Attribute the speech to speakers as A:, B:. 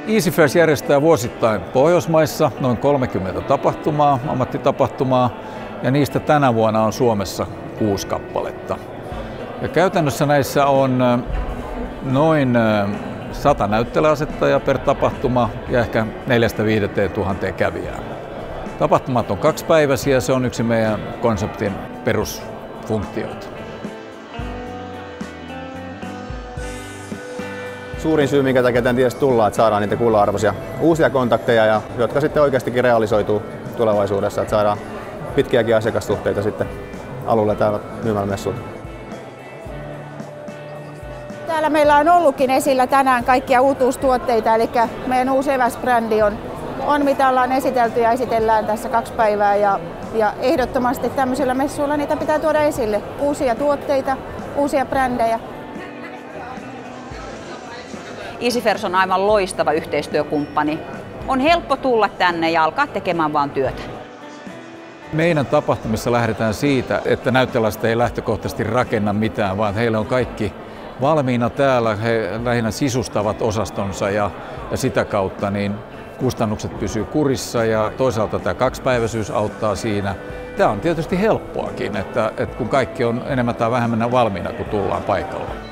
A: EasyFairs järjestää vuosittain Pohjoismaissa noin 30 tapahtumaa, ammattitapahtumaa, ja niistä tänä vuonna on Suomessa 6 kappaletta. Ja käytännössä näissä on noin 100 näyttelijäasettajaa per tapahtuma ja ehkä 4 000–5 000 kävijää. Tapahtumat on 2-päiväisiä, se on yksi meidän konseptin perusfunktioita.
B: Suurin syy, minkä takia tänne tietysti tullaan, että saadaan niitä kullanarvoisia uusia kontakteja, jotka sitten oikeastikin realisoituu tulevaisuudessa, että saadaan pitkiäkin asiakassuhteita sitten alulle täällä myymälämessuilla.
C: Täällä meillä on ollutkin esillä tänään kaikkia uutuustuotteita, eli meidän uusi eväsbrändi on mitä ollaan esitelty ja esitellään tässä 2 päivää. Ja ehdottomasti tämmöisillä messuilla niitä pitää tuoda esille. Uusia tuotteita, uusia brändejä.
D: EasyFairs on aivan loistava yhteistyökumppani. On helppo tulla tänne ja alkaa tekemään vaan työtä.
A: Meidän tapahtumissa lähdetään siitä, että näyttelijät ei lähtökohtaisesti rakenna mitään, vaan heillä on kaikki valmiina täällä. He lähinnä sisustavat osastonsa ja sitä kautta niin kustannukset pysyy kurissa ja toisaalta tämä 2-päiväisyys auttaa siinä. Tämä on tietysti helppoakin, että kun kaikki on enemmän tai vähemmän valmiina, kun tullaan paikalla.